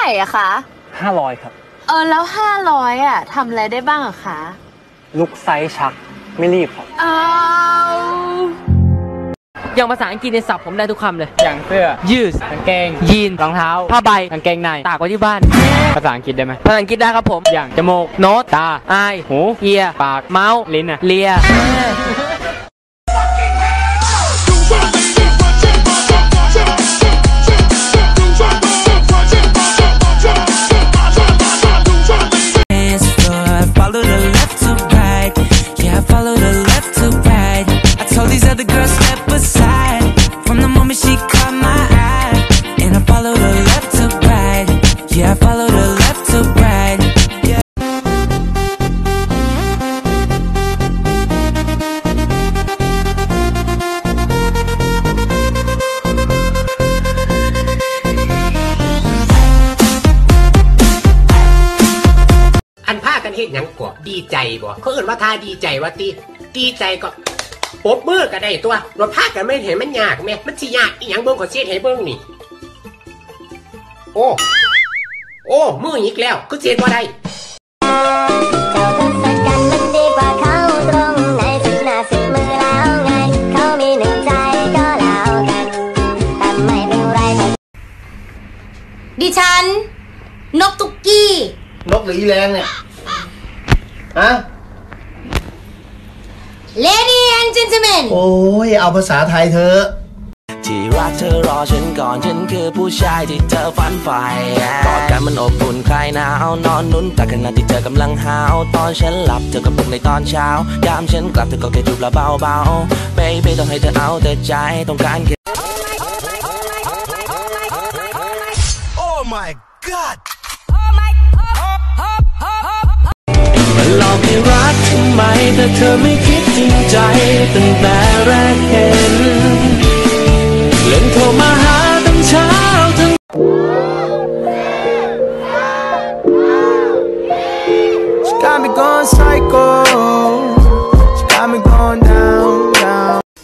ร่อะคะ500ครับแล้ว500อะทำอะไรได้บ้างอะคะลุกไซส์ชักไม่รีบครับอย่างภาษาอังกฤษในศัพท์ผมได้ทุกคำเลยอย่างเสื้อยืดกางเกงยีนรองเท้าผ้าใบกางเกงในตากไว้ที่บ้านภาษาอังกฤษได้ไหมภาษาอังกฤษได้ครับผมอย่างจมูกโน้ตตาอายหูเอียปากเมาส์ลิ้นเลียเฮ็ดหยังก่อดีใจบ่เขาเอิ้นว่าท่าดีใจว่าดีใจก็ปบมือก็ได้ตัวรถพากันไม่เห็นมันยากแม่มันสิยากอีหยังเบิ่งขอเสียให้เบิ่งนี่โอ้มืออีกแล้วคือเสียบ่ได้ดิฉันนกตุ๊กกี้นกหรืออีแรงเนี่ยฮะ Lady and gentlemen โอ้ยเอาภาษาไทยเธอที่รักเธอรอฉันก่อนฉันคือผู้ชายที่เธอฝันใฝ่กอดกันมันอบอุ่นคลายหนาวนอนนุ่นแต่ขณะที่เธอกำลังหาวตอนฉันหลับเธอก็ปลุกในตอนเช้ายามฉันกลับเธอก็แค่จูบละเบาๆ baby ต้องให้เธอเอาแต่ใจต้องการแค่ Oh my godหลอกให้รักทำไมแต่เธอไม่คิดจริงใจตั้งแต่แรกเห็นเล่นโทรมาหาตั้งเช้าทั้งShe got me going psycho She got me going down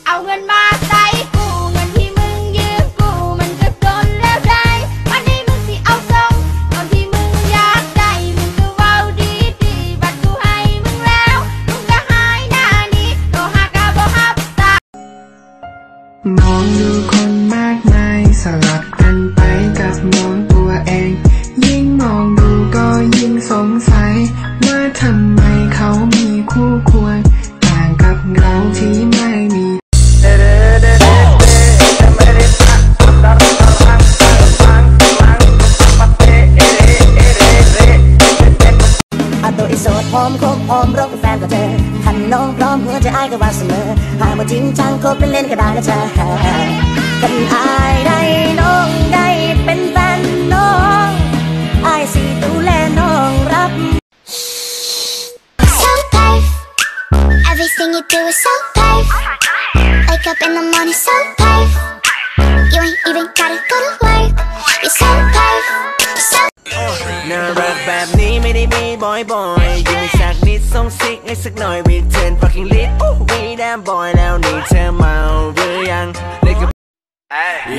เอาเงินมาใส่กูเงินที่มึงยืมกูมันก็จนแล้วได้วันนี้มึงสิเอาส่งตอนที่มึงอยากได้มึงก็เว้าดีบัดกูให้มึงแล้วมึงก็หายหน้านี้โทรหาก็บ่รับสายมองดูคนมากมายสลับกันไปกับมองตัวเองยิ่งมองดูก็ยิ่งสงสัยว่าทำไมเขามีคู่ควรต่างกับเราที่ไม่มีตัวอีโสดพร้อมคบพร้อมรบกับแฟนก็เจอท่านน้องพร้อมหัวใจอ้ายก็ว่าเสมอหากว่าจริงจังคบเป็นเล่นก็ได้นะจ๊ะกันอ้ายได้น้องได้เป็นแฟนน้องอ้ายสิดูแลน้องรับ So perf Everything you do is so perf Wake up in the morning so perf You ain't even gotta go to work You're so perfน่ารักแบบนี้ไม่ได้มีบ่อยๆยังมีสักนิดส่งซิกให้สักหน่อย Return fucking lit We damn boy แล้วนี่เธอเมาหรือยังเล่นกับ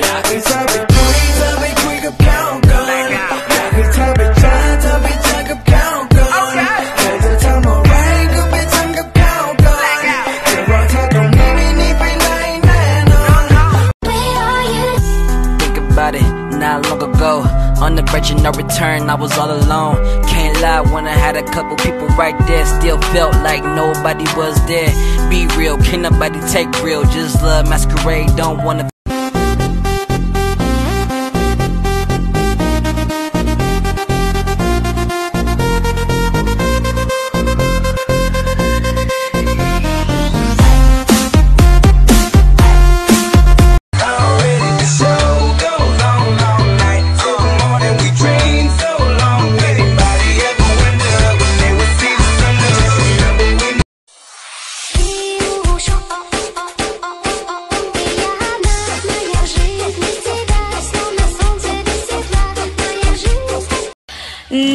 อยากให้เธอไปคุยกับเขาก่อนอยากให้เธอไปเจอกับเขาก่อนเธอจะทำอะไรก็ไปทำกับเขาก่อนจะรอเธอตรงนี้ไม่หนีไปไหนแน่นอน Think about it not long ago On the verge of no return, I was all alone. Can't lie, when I had a couple people right there, still felt like nobody was there. Be real, can't nobody take real. Just love masquerade, don't wanna.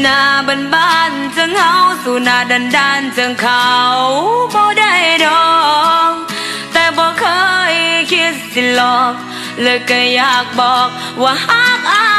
หน้าบ้านๆจังเฮาสู่หน้าด้านๆจังเขาบ่ได้ดอกแต่บ่เคยคิดสิหลอกเลยก็อยากบอกว่าฮักอาย